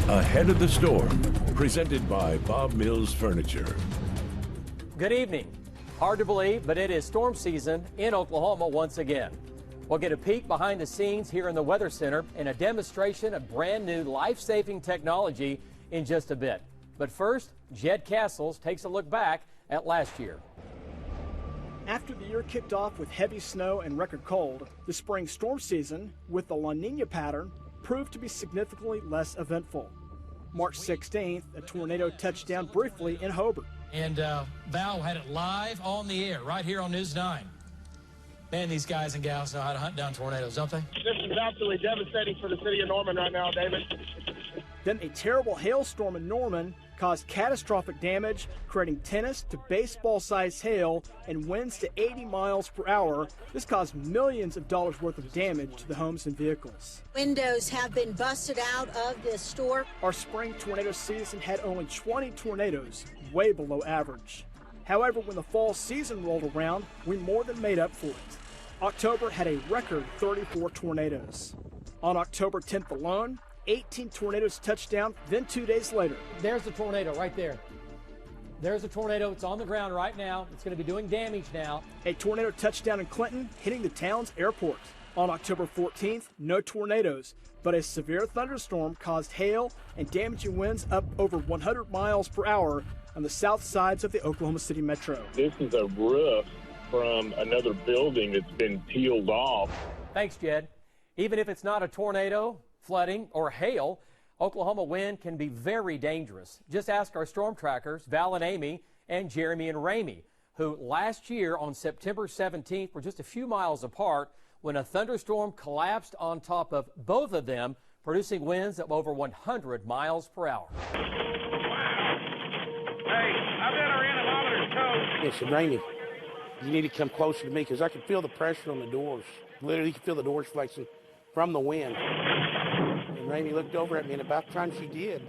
Ahead of the Storm, presented by Bob Mills Furniture. Good evening. Hard to believe, but it is storm season in Oklahoma once again. We'll get a peek behind the scenes here in the Weather Center and a demonstration of brand new life-saving technology in just a bit. But first, Jed Castles takes a look back at last year. After the year kicked off with heavy snow and record cold, the spring storm season, with the La Nina pattern, proved to be significantly less eventful. March 16th, a tornado touched down briefly in Hobart. And Val had it live on the air right here on News 9. Man, these guys and gals know how to hunt down tornadoes, don't they? This is absolutely devastating for the city of Norman right now, David. Then a terrible hailstorm in Norman caused catastrophic damage, creating tennis to baseball-sized hail and winds to 80 miles per hour. This caused millions of dollars worth of damage to the homes and vehicles. Windows have been busted out of this store. Our spring tornado season had only 20 tornadoes, way below average. However, when the fall season rolled around, we more than made up for it. October had a record 34 tornadoes. On October 10th alone, 18 tornadoes touched down, then 2 days later. There's the tornado right there. There's a tornado. It's on the ground right now. It's going to be doing damage now. A tornado touched down in Clinton, hitting the town's airport. On October 14th, no tornadoes, but a severe thunderstorm caused hail and damaging winds up over 100 miles per hour on the south sides of the Oklahoma City metro. This is a roof from another building that's been peeled off. Thanks, Jed. Even if it's not a tornado, flooding, or hail, Oklahoma wind can be very dangerous. Just ask our storm trackers, Val and Amy, and Jeremy and Ramey, who last year on September 17th were just a few miles apart when a thunderstorm collapsed on top of both of them, producing winds of over 100 miles per hour. Wow. Hey, I bet our anemometer's toast. Listen, Ramey, you need to come closer to me because I can feel the pressure on the doors. Literally, you can feel the doors flexing from the wind. And Ramey looked over at me, and about the time she did,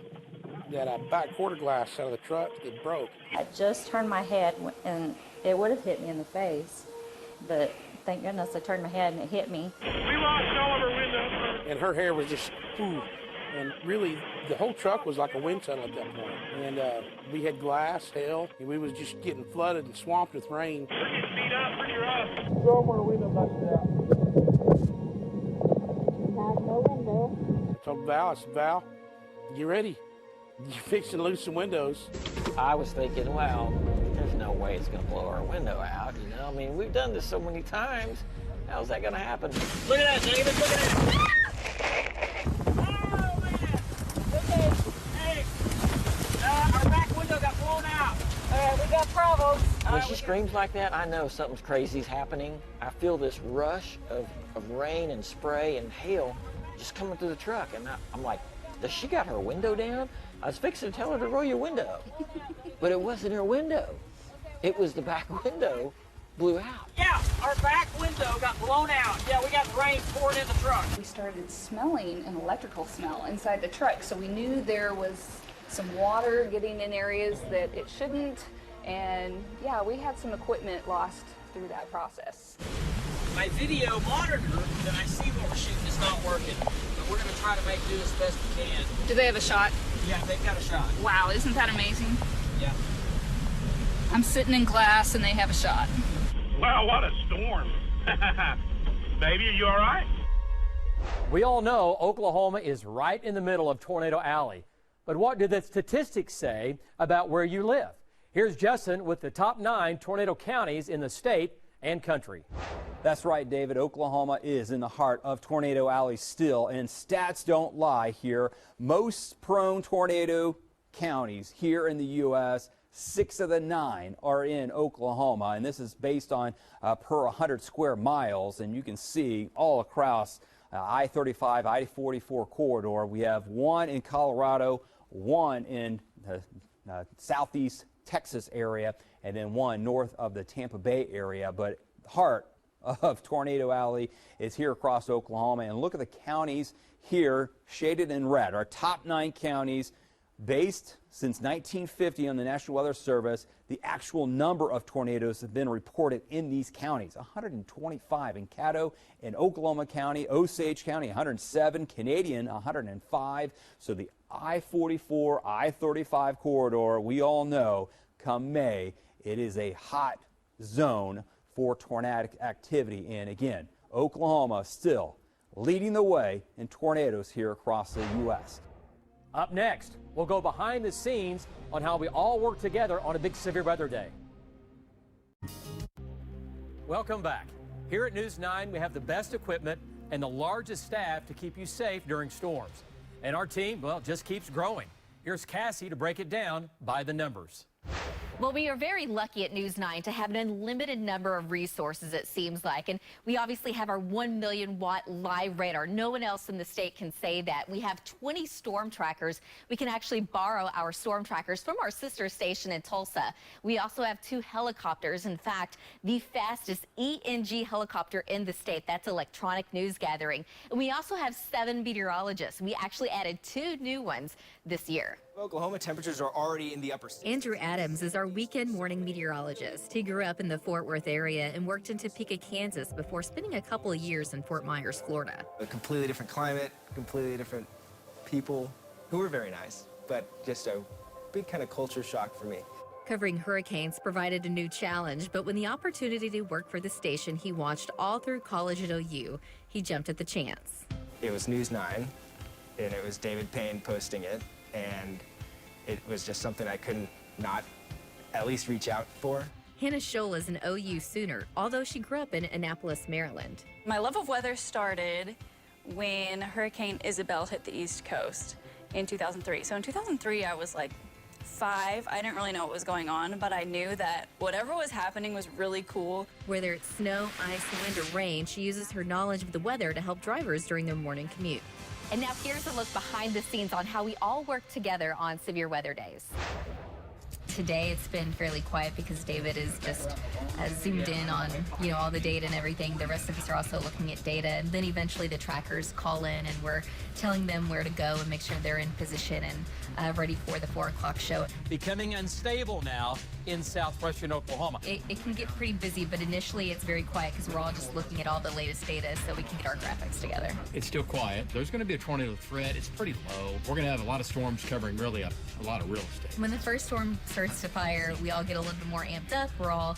that back quarter glass out of the truck, it broke. I just turned my head, and it would have hit me in the face, but thank goodness I turned my head and it hit me. We lost all of our windows. And her hair was just, ooh. And really, the whole truck was like a wind tunnel at that point. And we had glass, hail, and we was just getting flooded and swamped with rain. We're getting beat up pretty rough. Throw more windows busted out. Have no window. I told Val, I said, Val, you ready? You fixing to lose some windows. I was thinking, well, there's no way it's going to blow our window out, you know? I mean, we've done this so many times. How's that going to happen? Look at that, David, look at that. Oh, man. Okay. Hey, our back window got blown out. We got problems. When she screams like that, I know something's crazy's happening. I feel this rush of rain and spray and hail just coming through the truck. And I'm like, does she got her window down? I was fixing to tell her to roll your window up. But it wasn't her window. It was the back window blew out. Yeah, our back window got blown out. Yeah, we got rain pouring in the truck. We started smelling an electrical smell inside the truck, so we knew there was some water getting in areas that it shouldn't, and yeah, we had some equipment lost through that process. My video monitor that I see what we're shooting is not working, but we're going to try to make do as best we can. Do they have a shot? Yeah, they've got a shot. Wow, isn't that amazing? Yeah. I'm sitting in class and they have a shot. Wow, what a storm. Baby, are you all right? We all know Oklahoma is right in the middle of Tornado Alley. But what do the statistics say about where you live? Here's Justin with the top 9 tornado counties in the state and country. That's right, David. Oklahoma is in the heart of Tornado Alley still, and stats don't lie here. Most prone tornado counties here in the U.S., 6 of the 9 are in Oklahoma, and this is based on per 100 square miles, and you can see all across I-35, I-44 corridor. We have 1 in Colorado, 1 in the southeast Texas area, and then 1 north of the Tampa Bay area. But the heart of Tornado Alley is here across Oklahoma, and look at the counties here shaded in red. Our top 9 counties Based since 1950 on the National Weather Service, the actual number of tornadoes have been reported in these counties. 125 in Caddo and Oklahoma County, Osage County 107, Canadian 105. So the I-44, I-35 corridor, we all know, come May, it is a hot zone for tornadic activity. And again, Oklahoma still leading the way in tornadoes here across the U.S. Up next, we'll go behind the scenes on how we all work together on a big severe weather day. Welcome back. Here at News 9, we have the best equipment and the largest staff to keep you safe during storms. And our team, well, just keeps growing. Here's Cassie to break it down by the numbers. Well, we are very lucky at News 9 to have an unlimited number of resources, it seems like. And we obviously have our 1 million watt live radar. No one else in the state can say that. We have 20 storm trackers. We can actually borrow our storm trackers from our sister station in Tulsa. We also have 2 helicopters. In fact, the fastest ENG helicopter in the state. That's electronic news gathering. And we also have 7 meteorologists. We actually added 2 new ones this year. Oklahoma temperatures are already in the upper 60s. Andrew Adams is our weekend morning meteorologist. He grew up in the Fort Worth area and worked in Topeka, Kansas before spending a couple of years in Fort Myers, Florida. A completely different climate, completely different people who were very nice, but just a big kind of culture shock for me. Covering hurricanes provided a new challenge, but when the opportunity to work for the station he watched all through college at OU, he jumped at the chance. It was News 9, and it was David Payne posting it, and it was just something I couldn't not at least reach out for. Hannah Scholl is an OU Sooner, although she grew up in Annapolis, Maryland. My love of weather started when Hurricane Isabel hit the East Coast in 2003. So in 2003, I was like 5. I didn't really know what was going on, but I knew that whatever was happening was really cool. Whether it's snow, ice, wind, or rain, she uses her knowledge of the weather to help drivers during their morning commute. And now here's a look behind the scenes on how we all work together on severe weather days. Today it's been fairly quiet because David is just zoomed in on all the data and everything. The rest of us are also looking at data, and then eventually the trackers call in and we're telling them where to go and make sure they're in position and ready for the 4 o'clock show. Becoming unstable now in southwestern Oklahoma. It can get pretty busy, but initially it's very quiet because we're all just looking at all the latest data so we can get our graphics together. It's still quiet. There's going to be a tornado threat. It's pretty low. We're going to have a lot of storms covering really a lot of real estate. When the first storm starts to fire, we all get a little bit more amped up. We're all,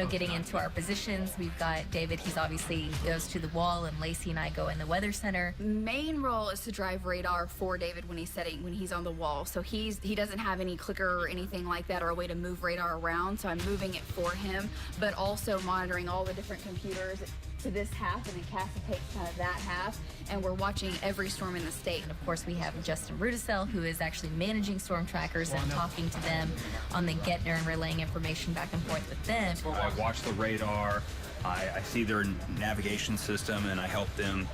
getting into our positions. We've got David, he's obviously goes to the wall, and Lacey and I go in the weather center. Main role is to drive radar for David when he's on the wall. So he doesn't have any clicker or anything like that or a way to move radar around, so I'm moving it for him, but also monitoring all the different computers to this half, and then Cassie takes kind of that half, and we're watching every storm in the state. And of course we have Justin Rudisell, who is actually managing storm trackers and talking to them on the Getner and relaying information back and forth with them. I watch the radar, I see their navigation system, and I help them,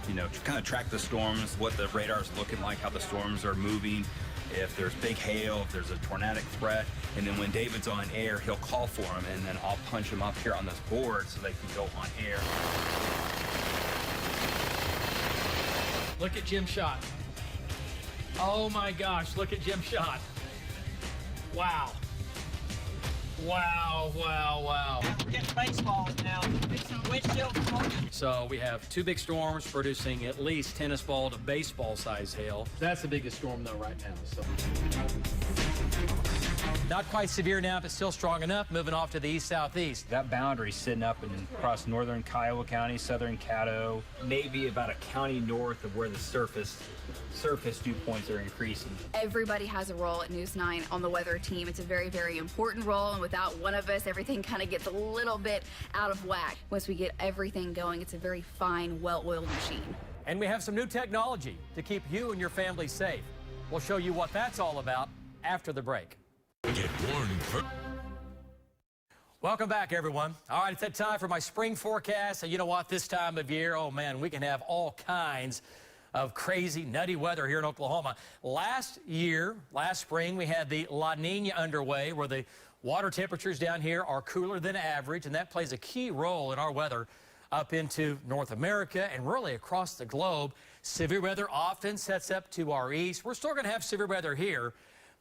kind of track the storms, what the radar is looking like, how the storms are moving, if there's big hail, if there's a tornadic threat. And then when David's on air, he'll call for them, and then I'll punch them up here on this board so they can go on air. Look at Jim Schott. Oh my gosh, look at Jim Schott. Wow. Wow, wow, wow. We're getting baseballs now. So we have 2 big storms producing at least tennis ball to baseball size hail. That's the biggest storm though right now. So not quite severe now, but still strong enough. Moving off to the east-southeast. That boundary sitting up across northern Kiowa County, southern Caddo, maybe about a county north of where the surface dew points are increasing. Everybody has a role at News 9 on the weather team. It's a very, very important role, and without one of us, everything kind of gets a little bit out of whack. Once we get everything going, it's a very fine, well-oiled machine. And we have some new technology to keep you and your family safe. We'll show you what that's all about after the break. Get warned. Welcome back, everyone. All right, it's that time for my spring forecast. And you know what? This time of year, oh man, we can have all kinds of crazy, nutty weather here in Oklahoma. Last spring, we had the La Nina underway, where the water temperatures down here are cooler than average, and that plays a key role in our weather up into North America and really across the globe. Severe weather often sets up to our east. We're still going to have severe weather here,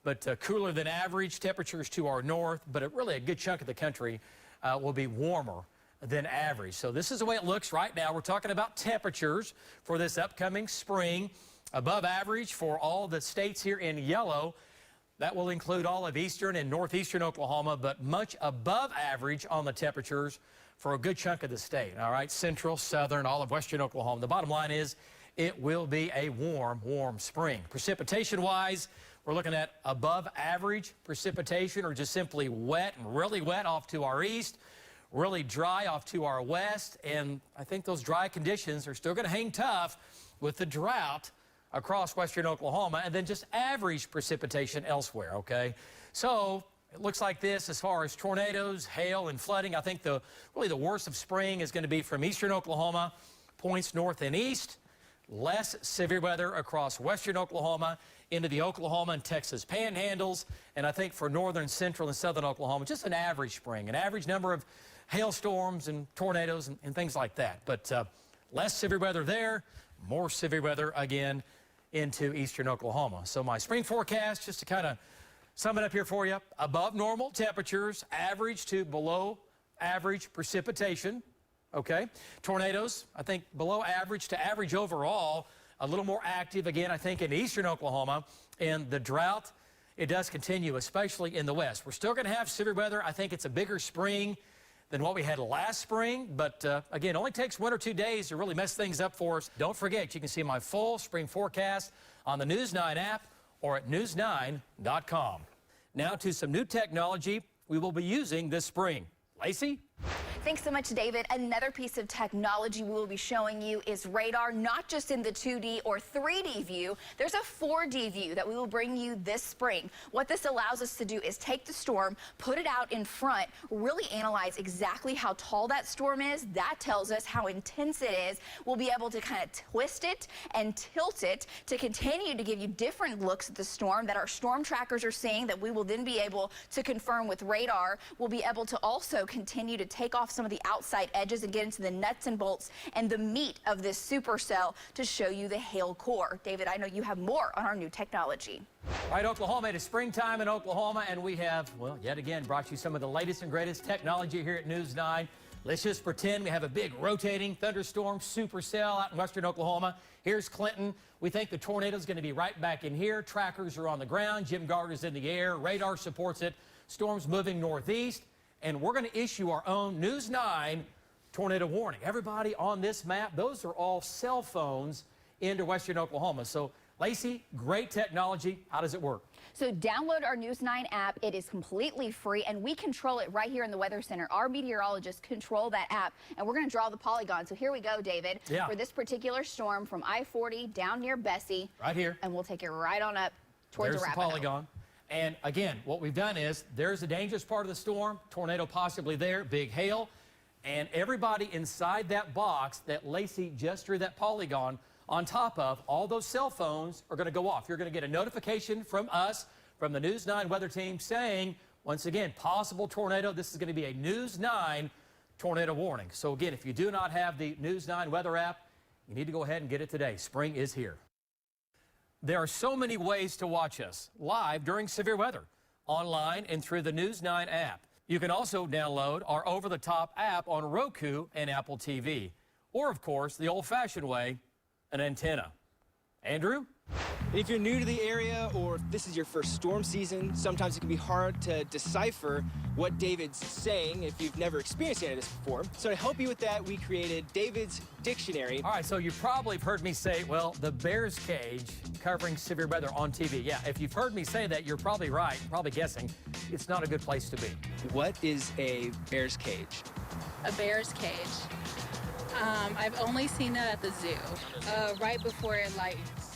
but cooler than average temperatures to our north, but really a good chunk of the country will be warmer than average. So this is the way it looks right now. We're talking about temperatures for this upcoming spring. Above average for all the states here in yellow. That will include all of eastern and northeastern Oklahoma, but much above average on the temperatures for a good chunk of the state. All right, central, southern, all of western Oklahoma. The bottom line is it will be a warm, warm spring. Precipitation-wise, we're looking at above average precipitation, or just simply wet and really wet off to our east, really dry off to our west, and I think those dry conditions are still going to hang tough with the drought across western Oklahoma, and then just average precipitation elsewhere, okay? So it looks like this as far as tornadoes, hail, and flooding. I think really the worst of spring is going to be from eastern Oklahoma, points north and east. Less severe weather across western Oklahoma into the Oklahoma and Texas panhandles. And I think for northern, central, and southern Oklahoma, just an average spring, an average number of hailstorms and tornadoes and things like that. But less severe weather there, more severe weather again into eastern Oklahoma. So my spring forecast, just to kind of sum it up here for you, above normal temperatures, average to below average precipitation, okay? Tornadoes, I think below average to average overall, a little more active again, I think, in eastern Oklahoma. And the drought, it does continue, especially in the west. We're still going to have severe weather. I think it's a bigger spring than what we had last spring, but again, it only takes 1 or 2 days to really mess things up for us. Don't forget, you can see my full spring forecast on the News 9 app or at news9.com. Now to some new technology we will be using this spring. Lacey? Thanks so much, David. Another piece of technology we will be showing you is radar, not just in the 2D or 3D view. There's a 4D view that we will bring you this spring. What this allows us to do is take the storm, put it out in front, really analyze exactly how tall that storm is. That tells us how intense it is. We'll be able to kind of twist it and tilt it to continue to give you different looks at the storm that our storm trackers are seeing, that we will then be able to confirm with radar. We'll be able to also continue to take off some of the outside edges and get into the nuts and bolts and the meat of this supercell to show you the hail core. David, I know you have more on our new technology. All right, Oklahoma, it is springtime in Oklahoma, and we have, well, yet again, brought you some of the latest and greatest technology here at News 9. Let's just pretend we have a big rotating thunderstorm supercell out in western Oklahoma. Here's Clinton. We think the tornado is going to be right back in here. Trackers are on the ground. Jim Gardner's in the air. Radar supports it. Storm's moving northeast. And we're going to issue our own News 9 tornado warning. Everybody on this map, those are all cell phones into western Oklahoma. So, Lacey, great technology. How does it work? So download our News 9 app. It is completely free, and we control it right here in the Weather Center. Our meteorologists control that app, and we're going to draw the polygon. So here we go, David, for this particular storm from I-40 down near Bessie. Right here. And we'll take it right on up towards the polygon. And again, what we've done is there's the dangerous part of the storm, tornado possibly there, big hail, and everybody inside that box that Lacey just drew that polygon on top of, all those cell phones are going to go off. You're going to get a notification from us, from the News 9 weather team saying, once again, possible tornado. This is going to be a News 9 tornado warning. So again, if you do not have the News 9 weather app, you need to go ahead and get it today. Spring is here. There are so many ways to watch us live during severe weather, online and through the News 9 app. You can also download our over-the-top app on Roku and Apple TV. Or, of course, the old-fashioned way, an antenna. Andrew? And if you're new to the area, or if this is your first storm season, sometimes it can be hard to decipher what David's saying if you've never experienced any of this before. So to help you with that, we created David's Dictionary. All right, so you probably have heard me say, well, the bear's cage covering severe weather on TV. Yeah, if you've heard me say that, you're probably right, probably guessing it's not a good place to be. What is a bear's cage? A bear's cage. I've only seen that at the zoo, right before it lightens.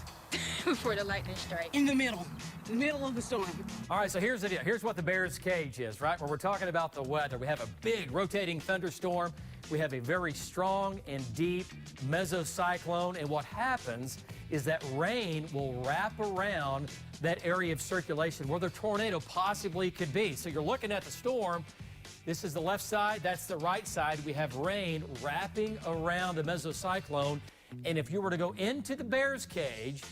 Before the lightning strike. In the middle of the storm. All right, so here's the deal. Here's what the bear's cage is, right? Where we're talking about the weather. We have a big rotating thunderstorm. We have a very strong and deep mesocyclone. And what happens is that rain will wrap around that area of circulation where the tornado possibly could be. So you're looking at the storm. This is the left side. That's the right side. We have rain wrapping around the mesocyclone. And if you were to go into the bear's cage,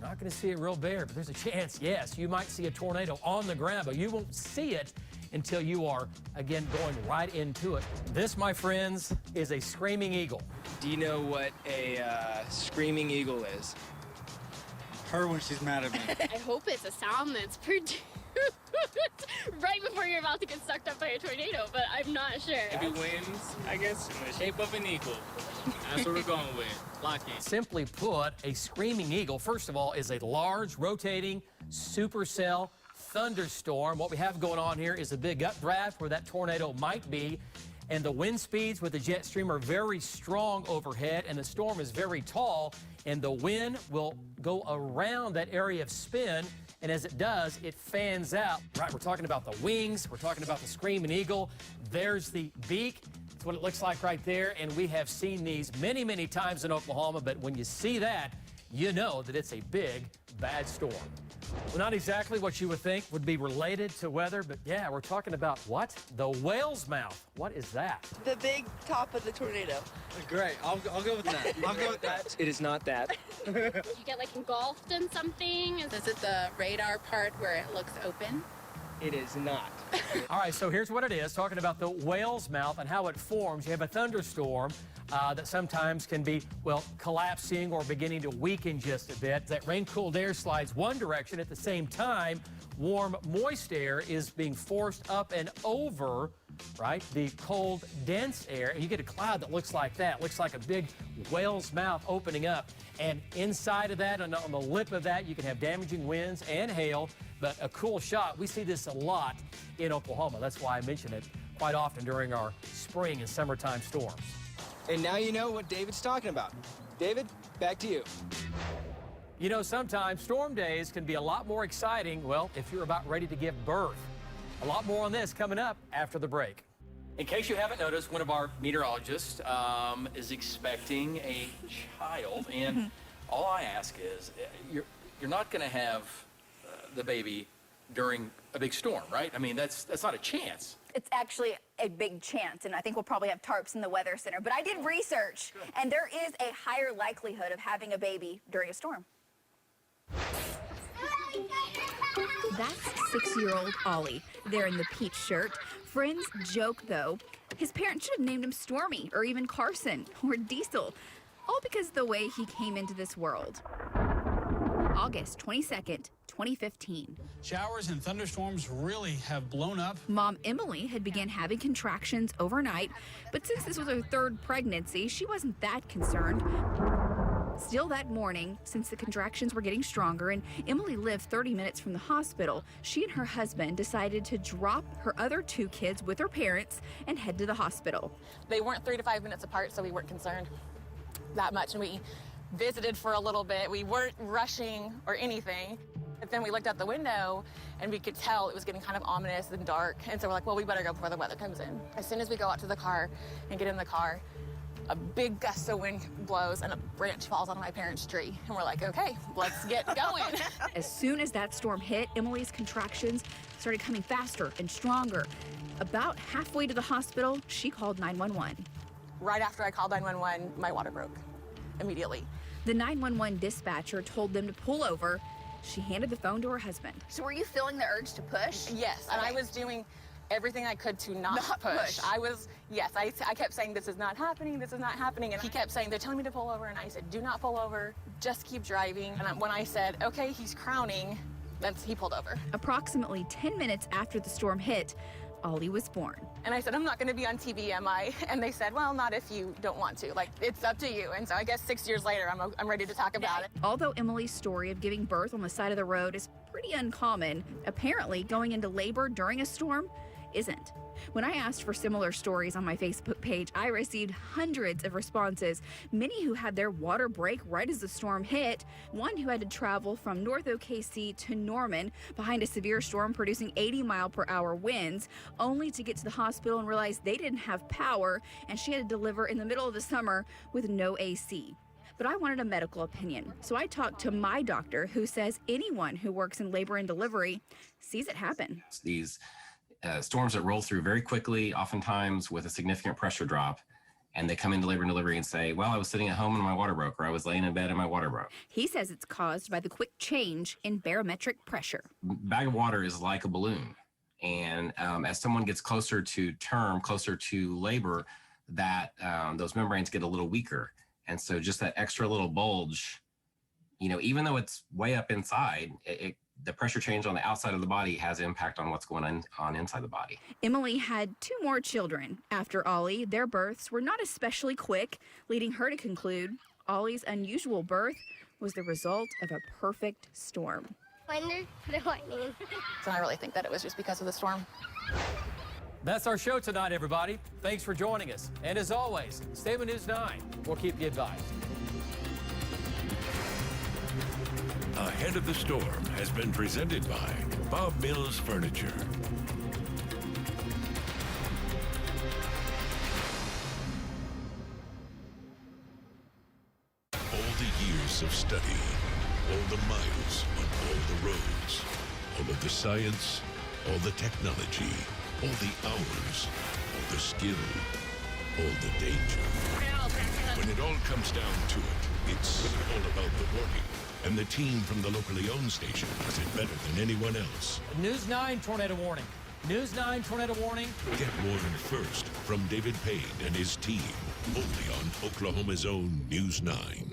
not going to see it real bare, but there's a chance, yes, you might see a tornado on the ground, but you won't see it until you are, again, going right into it. This, my friends, is a screaming eagle. Do you know what a screaming eagle is? Her when she's mad at me. I hope it's a sound that's produced right before you're about to get sucked up by a tornado, but I'm not sure. If it wins, I guess, in the shape of an eagle. That's what we're going with. Lock in. Simply put, a screaming eagle, first of all, is a large, rotating supercell thunderstorm. What we have going on here is a big updraft where that tornado might be, and the wind speeds with the jet stream are very strong overhead, and the storm is very tall, and the wind will go around that area of spin, and as it does, it fans out. Right, we're talking about the wings, we're talking about the screaming eagle. There's the beak. That's what it looks like right there, and we have seen these many, many times in Oklahoma, but when you see that, you know that it's a big, bad storm. Well, not exactly what you would think would be related to weather, but yeah, we're talking about what? The whale's mouth. What is that? The big top of the tornado. Great, I'll go with that. I'll go with that. It is not that. You get like engulfed in something. Is it the radar part where it looks open? It is not. All right, so here's what it is, talking about the whale's mouth and how it forms. You have a thunderstorm that sometimes can be, well, collapsing or beginning to weaken just a bit. That rain-cooled air slides one direction. At the same time, warm, moist air is being forced up and over, right, the cold, dense air, and you get a cloud that looks like that. Looks like a big whale's mouth opening up. And inside of that, and on the lip of that, you can have damaging winds and hail, but a cool shot. We see this a lot in Oklahoma. That's why I mention it quite often during our spring and summertime storms. And now you know what David's talking about. David, back to you. You know, sometimes storm days can be a lot more exciting, well, if you're about ready to give birth. A lot more on this coming up after the break. In case you haven't noticed, one of our meteorologists is expecting a child, and all I ask is, you're not going to have the baby during a big storm, right? I mean, that's not a chance. It's actually a big chance, and I think we'll probably have tarps in the Weather Center. But I did research, and there is a higher likelihood of having a baby during a storm. That's 6-year-old Ollie, there in the peach shirt. Friends joke, though, his parents should have named him Stormy or even Carson or Diesel, all because of the way he came into this world. August 22nd, 2015. Showers and thunderstorms really have blown up. Mom Emily had began having contractions overnight, but since this was her third pregnancy, she wasn't that concerned. Still that morning, since the contractions were getting stronger and Emily lived 30 minutes from the hospital, she and her husband decided to drop her other 2 kids with her parents and head to the hospital. They weren't 3 to 5 minutes apart, so we weren't concerned that much, and we visited for a little bit. We weren't rushing or anything. But then we looked out the window and we could tell it was getting kind of ominous and dark. And so we're like, well, we better go before the weather comes in. As soon as we go out to the car and get in the car, a big gust of wind blows and a branch falls on my parents' tree. And we're like, okay, let's get going. As soon as that storm hit, Emily's contractions started coming faster and stronger. About halfway to the hospital, she called 911. Right after I called 911, my water broke immediately. The 911 dispatcher told them to pull over. She handed the phone to her husband. So were you feeling the urge to push? Yes, and I was doing everything I could to not push. I kept saying, this is not happening, this is not happening. And he kept saying, they're telling me to pull over. And I said, do not pull over, just keep driving. And when I said, okay, he's crowning, he pulled over. Approximately 10 minutes after the storm hit, Ollie was born. And I said, I'm not going to be on TV, am I? And they said, well, not if you don't want to. Like, it's up to you. And so I guess 6 years later, I'm ready to talk about it. Although Emily's story of giving birth on the side of the road is pretty uncommon, apparently going into labor during a storm isn't. When I asked for similar stories on my Facebook page, I received hundreds of responses, many who had their water break right as the storm hit, one who had to travel from North OKC to Norman behind a severe storm producing 80-mile-per-hour winds, only to get to the hospital and realize they didn't have power, and she had to deliver in the middle of the summer with no AC. But I wanted a medical opinion, so I talked to my doctor, who says anyone who works in labor and delivery sees it happen. These storms that roll through very quickly, oftentimes with a significant pressure drop, and they come into labor and delivery and say, well, I was sitting at home and my water broke, or I was laying in bed and my water broke. He says it's caused by the quick change in barometric pressure. Bag of water is like a balloon. And as someone gets closer to term, closer to labor, that those membranes get a little weaker. And so just that extra little bulge, you know, even though it's way up inside, the pressure change on the outside of the body has impact on what's going on inside the body. Emily had 2 more children. After Ollie, their births were not especially quick, leading her to conclude Ollie's unusual birth was the result of a perfect storm. Thunder, the lightning. So I really think that it was just because of the storm. That's our show tonight, everybody. Thanks for joining us. And as always, stay with News 9. We'll keep you advised. Ahead of the Storm has been presented by Bob Mills Furniture. All the years of study, all the miles on all the roads, all of the science, all the technology, all the hours, all the skill, all the danger. When it all comes down to it, it's all about the warning. And the team from the locally owned station does it better than anyone else. News 9 tornado warning. News 9 tornado warning. Get warned first from David Payne and his team. Only on Oklahoma's own News 9.